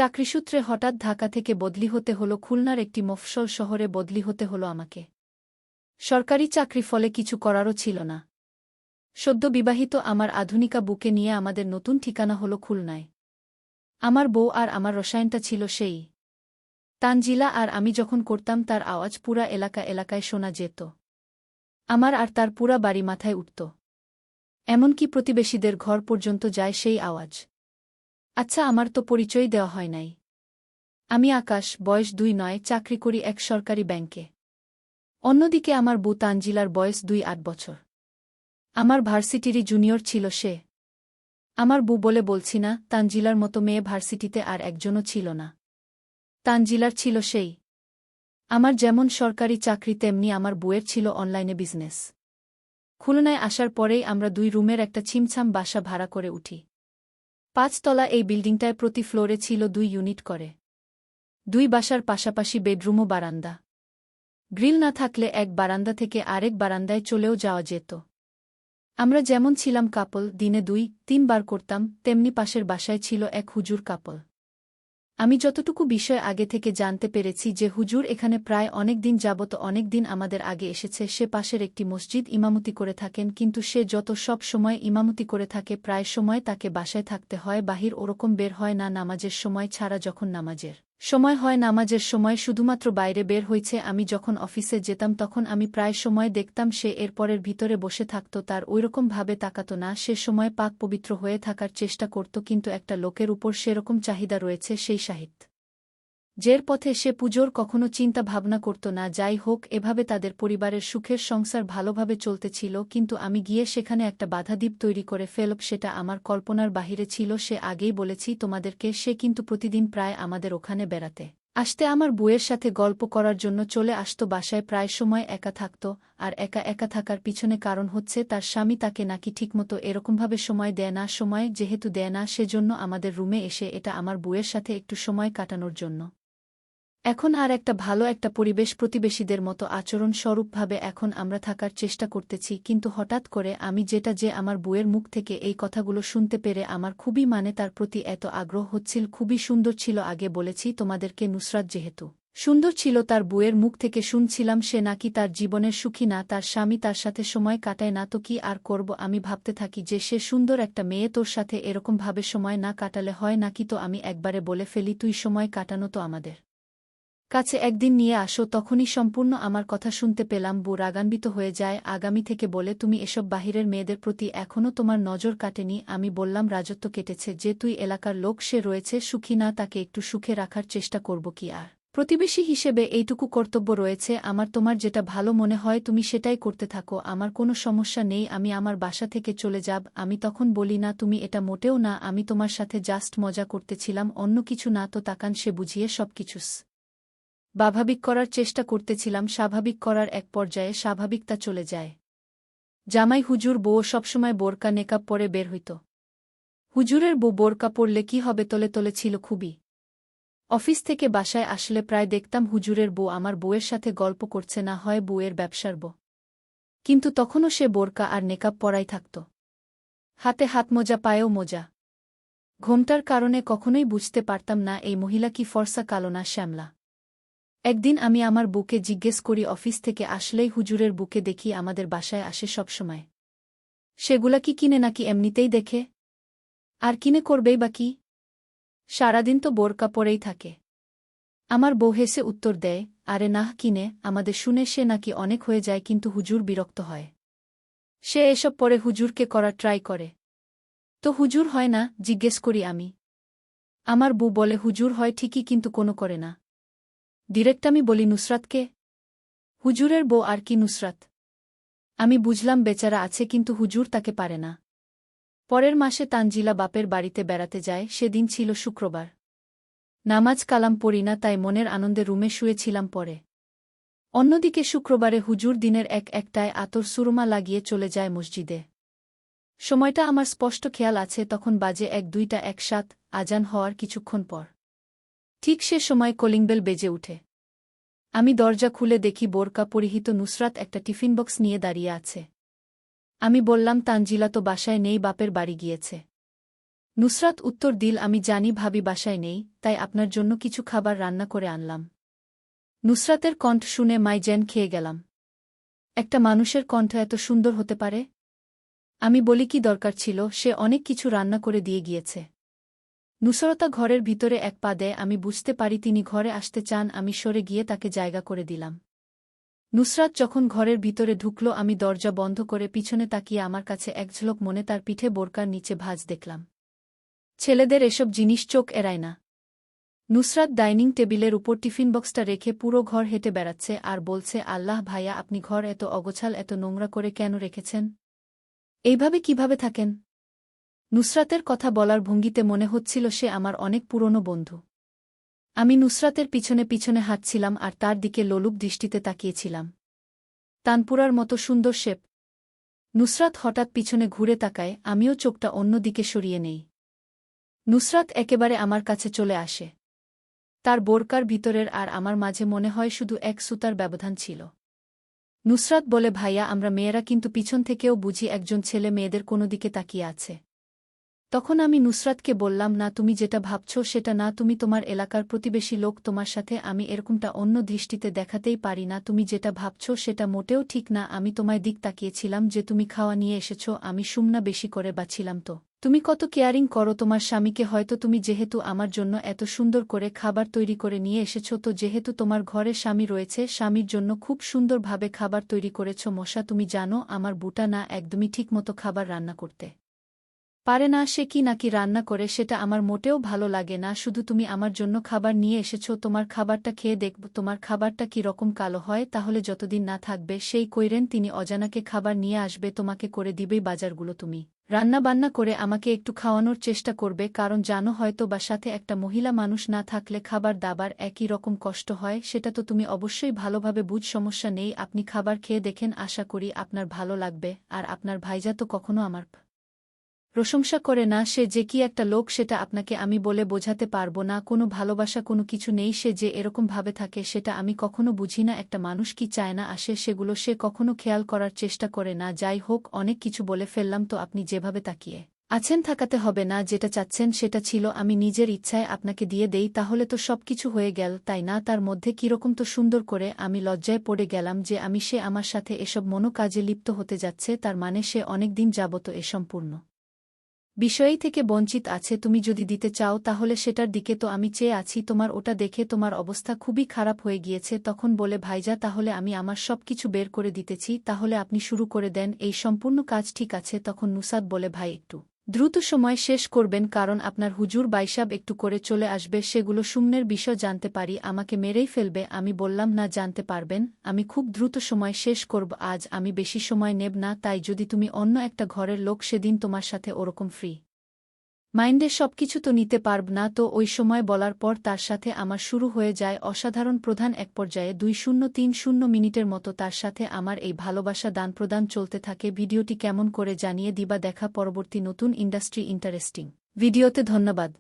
চাকরিসূত্রে হঠাৎ ঢাকা থেকে বদলি হতে হলো খুলনার একটি মফস্বল শহরে বদলি হতে হলো আমাকে। সরকারি চাকরি ফলে কিছু করারও ছিল না। সদ্য বিবাহিত আমার আধুনিকা বুকে নিয়ে আমাদের নতুন ঠিকানা হলো খুলনায়। আমার বউ আর আমার রসায়নটা ছিল সেই। তানজিলা আর আমি যখন করতাম তার আওয়াজ পুরা এলাকায় শোনা যেত। আমার আর তার পুরা বাড়ি মাথায় উঠত। এমনকি প্রতিবেশীদের ঘর পর্যন্ত যায় সেই আওয়াজ। আচ্ছা, আমার তো পরিচয় দেওয়া হয় নাই। আমি আকাশ, বয়স 2-9, চাকরি করি এক সরকারি ব্যাংকে। অন্যদিকে আমার বউ তানজিলার বয়স 2-8 বছর। আমার ভার্সিটিরই জুনিয়র ছিল সে। আমার বউ বলে বলছি না, তানজিলার মতো মেয়ে ভার্সিটিতে আর একজনও ছিল না। তানজিলার ছিল সেই। আমার যেমন সরকারি চাকরি তেমনি আমার বউয়ের ছিল অনলাইনে বিজনেস। খুলনায় আসার পরেই আমরা 2 রুমের একটা ছিমছাম বাসা ভাড়া করে উঠি। 5 তলা এই বিল্ডিংটায় প্রতি ফ্লোরে ছিল 2 ইউনিট করে। 2 বাসার পাশাপাশি বেডরুম ও বারান্দা। গ্রিল না থাকলে এক বারান্দা থেকে আরেক বারান্দায় চলেও যাওয়া যেত। আমরা যেমন ছিলাম কাপল, দিনে 2-3 বার করতাম, তেমনি পাশের বাসায় ছিল এক হুজুর কাপল। আমি যতটুকু বিষয় আগে থেকে জানতে পেরেছি যে হুজুর এখানে প্রায় অনেক দিন যাবত, অনেক দিন আমাদের আগে এসেছে। সে পাশের একটি মসজিদ ইমামতি করে থাকেন, কিন্তু সে যত সব সময় ইমামতি করে থাকে প্রায় সময় তাকে বাসায় থাকতে হয়, বাহির ওরকম বের হয় না নামাজের সময় ছাড়া। যখন নামাজের সময় হয়, নামাজের সময় শুধুমাত্র বাইরে বের হয়েছে। আমি যখন অফিসে যেতাম তখন আমি প্রায় সময় দেখতাম সে এরপরের ভিতরে বসে থাকত, তার ওইরকম ভাবে তাকাত না। সে সময় পাক পবিত্র হয়ে থাকার চেষ্টা করত, কিন্তু একটা লোকের উপর সেরকম চাহিদা রয়েছে সেই সাহিত্য যের পথে সে পুজোর কখনো চিন্তা ভাবনা করত না। যাই হোক, এভাবে তাদের পরিবারের সুখের সংসার ভালোভাবে চলতেছিল, কিন্তু আমি গিয়ে সেখানে একটা বাধাদ্বীপ তৈরি করে ফেলব, সেটা আমার কল্পনার বাহিরে ছিল। সে আগেই বলেছি তোমাদেরকে, সে কিন্তু প্রতিদিন প্রায় আমাদের ওখানে বেড়াতে আসতে, আমার বউয়ের সাথে গল্প করার জন্য চলে আসত। বাসায় প্রায় সময় একা থাকত, আর একা থাকার পিছনে কারণ হচ্ছে তার স্বামী তাকে নাকি ঠিকমতো এরকমভাবে সময় দেয় না। সময় যেহেতু দেয় না, সেজন্য আমাদের রুমে এসে এটা আমার বউয়ের সাথে একটু সময় কাটানোর জন্য। এখন আর একটা ভালো একটা পরিবেশ, প্রতিবেশীদের মতো আচরণ স্বরূপভাবে এখন আমরা থাকার চেষ্টা করতেছি। কিন্তু হঠাৎ করে আমি যে আমার বউয়ের মুখ থেকে এই কথাগুলো শুনতে পেরে আমার খুবই তার প্রতি এত আগ্রহ হচ্ছিল। খুবই সুন্দর ছিল, আগে বলেছি তোমাদেরকে, নুসরাত যেহেতু সুন্দর ছিল, তার বউয়ের মুখ থেকে শুনছিলাম সে নাকি তার জীবনের সুখী না, তার স্বামী তার সাথে সময় কাটায় না। তো কি আর করব, আমি ভাবতে থাকি যে সে সুন্দর একটা মেয়ে, তোর সাথে এরকমভাবে সময় না কাটালে হয় নাকি? তো আমি একবারে বলে ফেলি, তুই সময় কাটানো তো আমাদের কাছে একদিন নিয়ে আসো। তখনই সম্পূর্ণ আমার কথা শুনতে পেলাম বউ রাগান্বিত হয়ে যায়। আগামী থেকে বলে, তুমি এসব বাহিরের মেয়েদের প্রতি এখনও তোমার নজর কাটেনি? আমি বললাম, রাজত্ব কেটেছে, যে তুই এলাকার লোক, সে রয়েছে সুখী না, তাকে একটু সুখে রাখার চেষ্টা করব কি আর? প্রতিবেশী হিসেবে এইটুকু কর্তব্য রয়েছে আমার। তোমার যেটা ভালো মনে হয় তুমি সেটাই করতে থাকো, আমার কোনো সমস্যা নেই। আমি আমার বাসা থেকে চলে যাব। আমি তখন বলি, না, তুমি এটা মোটেও না, আমি তোমার সাথে জাস্ট মজা করতেছিলাম, অন্য কিছু না। তো তাকান সে বুঝিয়ে সবকিছু স্বাভাবিক করার চেষ্টা করতেছিলাম। স্বাভাবিক করার এক পর্যায়ে স্বাভাবিকতা চলে যায়। জামাই হুজুর বউ সবসময় বোরকা নেকাব পরে বের হইত। হুজুরের বউ বোরকা পরলে কি হবে, তলে ছিল খুবই। অফিস থেকে বাসায় আসলে প্রায় দেখতাম হুজুরের বউ আমার বউয়ের সাথে গল্প করছে, না হয় বউয়ের ব্যবসার বউ, কিন্তু তখনও সে বোরকা আর নেকাব পরাই থাকত। হাতে হাত মোজা, পায়েও মোজা। ঘোমটার কারণে কখনোই বুঝতে পারতাম না এই মহিলা কি ফর্সা কালো না শ্যামলা। একদিন আমি আমার বউকে জিজ্ঞেস করি, অফিস থেকে আসলেই হুজুরের বুকে দেখি আমাদের বাসায় আসে সবসময়, সেগুলা কি কিনে নাকি এমনিতেই দেখে? আর কিনে করবেই বা কি? সারাদিন তো বোরকা পরেই থাকে। আমার বউ হেসে উত্তর দেয়, আরে নাহ, কিনে আমাদের। শুনে সে নাকি অনেক হয়ে যায়, কিন্তু হুজুর বিরক্ত হয়। সে এসব পরে হুজুরকে করা ট্রাই করে। তো হুজুর হয় না? জিজ্ঞেস করি আমি। আমার বউ বলে, হুজুর হয় ঠিকই, কিন্তু কোনো করে না। ডিরেক্ট আমি বলি, নুসরাতকে? হুজুরের বউ আর কি নুসরাত? আমি বুঝলাম বেচারা আছে, কিন্তু হুজুর তাকে পারে না। পরের মাসে তানজিলা বাপের বাড়িতে বেড়াতে যায়। সেদিন ছিল শুক্রবার। নামাজ কালাম পড়ি না, তাই মনের আনন্দে রুমে শুয়েছিলাম পরে। অন্যদিকে শুক্রবারে হুজুর দিনের একটায় আতর সুরমা লাগিয়ে চলে যায় মসজিদে। সময়টা আমার স্পষ্ট খেয়াল আছে, তখন বাজে 1-2টা, একসাথ আজান হওয়ার কিছুক্ষণ পর। ঠিক সে সময় কলিংবেল বেজে উঠে। আমি দরজা খুলে দেখি বোরকা পরিহিত নুসরাত একটা টিফিন বক্স নিয়ে দাঁড়িয়ে আছে। আমি বললাম, তানজিলা তো বাসায় নেই, বাপের বাড়ি গিয়েছে। নুসরাত উত্তর দিল, আমি জানি ভাবি বাসায় নেই, তাই আপনার জন্য কিছু খাবার রান্না করে আনলাম। নুসরাতের কণ্ঠ শুনে মাইজেন খেয়ে গেলাম। একটা মানুষের কণ্ঠ এত সুন্দর হতে পারে? আমি বলি কি দরকার ছিল, সে অনেক কিছু রান্না করে দিয়ে গিয়েছে। নুসরতা ঘরের ভিতরে এক পা দেয়, আমি বুঝতে পারি তিনি ঘরে আসতে চান, আমি সরে গিয়ে তাকে জায়গা করে দিলাম। নুসরাত যখন ঘরের ভিতরে ঢুকল আমি দরজা বন্ধ করে পিছনে তাকিয়ে আমার কাছে এক ঝলক মনে তার পিঠে বোরকার নিচে ভাঁজ দেখলাম। ছেলেদের এসব জিনিস চোখ এড়ায় না। নুসরাত ডাইনিং টেবিলের উপর টিফিন বক্সটা রেখে পুরো ঘর হেঁটে বেড়াচ্ছে আর বলছে, আল্লাহ ভাইয়া, আপনি ঘর এত অগোছাল এত নোংরা করে কেন রেখেছেন? এইভাবে কিভাবে থাকেন? নুসরাতের কথা বলার ভঙ্গিতে মনে হচ্ছিল সে আমার অনেক পুরনো বন্ধু। আমি নুসরাতের পিছনে পিছনে হাঁটছিলাম আর তার দিকে লোলুপ দৃষ্টিতে তাকিয়েছিলাম। তানপুরার মতো সুন্দর শেপ। নুসরাত হঠাৎ পিছনে ঘুরে তাকায়, আমিও চোখটা অন্য দিকে সরিয়ে নেই। নুসরাত একেবারে আমার কাছে চলে আসে। তার বোরকার ভিতরের আর আমার মাঝে মনে হয় শুধু এক সুতার ব্যবধান ছিল। নুসরাত বলে, ভাইয়া, আমরা মেয়েরা কিন্তু পিছন থেকেও বুঝি একজন ছেলে মেয়েদের কোনো দিকে তাকিয়ে আছে। তখন আমি নুসরাতকে বললাম, না, তুমি যেটা ভাবছ সেটা না, তুমি তোমার এলাকার প্রতিবেশী লোক, তোমার সাথে আমি এরকমটা অন্য দৃষ্টিতে দেখাতেই পারি না, তুমি যেটা ভাবছ সেটা মোটেও ঠিক না। আমি তোমায় দিক তাকিয়েছিলাম যে তুমি খাওয়া নিয়ে এসেছ, আমি সুমনা বেশি করে বাছিলাম তো। তুমি কত কেয়ারিং করো তোমার স্বামীকে, হয়তো তুমি যেহেতু আমার জন্য এত সুন্দর করে খাবার তৈরি করে নিয়ে এসেছ, তো যেহেতু তোমার ঘরে স্বামী রয়েছে, স্বামীর জন্য খুব সুন্দরভাবে খাবার তৈরি করেছ। মশা, তুমি জানো আমার বুটা না একদমই ঠিকমতো খাবার রান্না করতে পারে না, সে কি নাকি রান্না করে সেটা আমার মোটেও ভালো লাগে না। শুধু তুমি আমার জন্য খাবার নিয়ে এসেছ, তোমার খাবারটা খেয়ে দেখব তোমার খাবারটা কি রকম কালো হয়, তাহলে যতদিন না থাকবে সেই কইরেন তিনি অজানাকে খাবার নিয়ে আসবে, তোমাকে করে দিবেই বাজারগুলো, তুমি রান্না বান্না করে আমাকে একটু খাওয়ানোর চেষ্টা করবে, কারণ জানো হয়তো বা সাথে একটা মহিলা মানুষ না থাকলে খাবার দাবার একই রকম কষ্ট হয়, সেটা তো তুমি অবশ্যই ভালোভাবে বুঝ। সমস্যা নেই, আপনি খাবার খেয়ে দেখেন, আশা করি আপনার ভালো লাগবে। আর আপনার ভাইজা তো কখনো আমার প্রশংসা করে না, সে যে কি একটা লোক সেটা আপনাকে আমি বলে বোঝাতে পারবো না। কোনো ভালোবাসা কোনো কিছু নেই, সে যে এরকম ভাবে থাকে সেটা আমি কখনো বুঝি না। একটা মানুষ কি চায় না আসে, সেগুলো সে কখনো খেয়াল করার চেষ্টা করে না। যাই হোক, অনেক কিছু বলে ফেললাম, তো আপনি যেভাবে তাকিয়ে আছেন থাকাতে হবে না, যেটা চাচ্ছেন সেটা ছিল আমি নিজের ইচ্ছায় আপনাকে দিয়ে দেই, তাহলে তো সব কিছু হয়ে গেল, তাই না? তার মধ্যে কিরকম তো সুন্দর করে আমি লজ্জায় পড়ে গেলাম যে সে আমার সাথে এসব মনো কাজে লিপ্ত হতে যাচ্ছে, তার মানে সে অনেকদিন যাবত এ সম্পূর্ণ বিষয়ই থেকে বঞ্চিত আছে। তুমি যদি দিতে চাও তাহলে সেটার দিকে তো আমি চেয়ে আছি, তোমার ওটা দেখে তোমার অবস্থা খুবই খারাপ হয়ে গিয়েছে। তখন বলে, ভাইজা, তাহলে আমি আমার সব কিছু বের করে দিতেছি, তাহলে আপনি শুরু করে দেন এই সম্পূর্ণ কাজ, ঠিক আছে? তখন নুসাদ বলে, ভাই, একটু দ্রুত সময় শেষ করবেন, কারণ আপনার হুজুর বাইসাব একটু করে চলে আসবে, সেগুলো সুমনের বিষয় জানতে পারি আমাকে মেরেই ফেলবে। আমি বললাম, না, জানতে পারবেন, আমি খুব দ্রুত সময় শেষ করব, আজ আমি বেশি সময় নেব না, তাই যদি তুমি অন্য একটা ঘরের লোক সেদিন তোমার সাথে ওরকম ফ্রি মাইন্ডে সবকিছু তো নিতে পারব না। তো ওই সময় বলার পর তার সাথে আমার শুরু হয়ে যায় অসাধারণ প্রধান। এক পর্যায়ে 2030 মিনিটের মতো তার সাথে আমার এই ভালোবাসা দান প্রদান চলতে থাকে। ভিডিওটি কেমন করে জানিয়ে দিবা। দেখা পরবর্তী নতুন ইন্ডাস্ট্রি ইন্টারেস্টিং ভিডিওতে। ধন্যবাদ।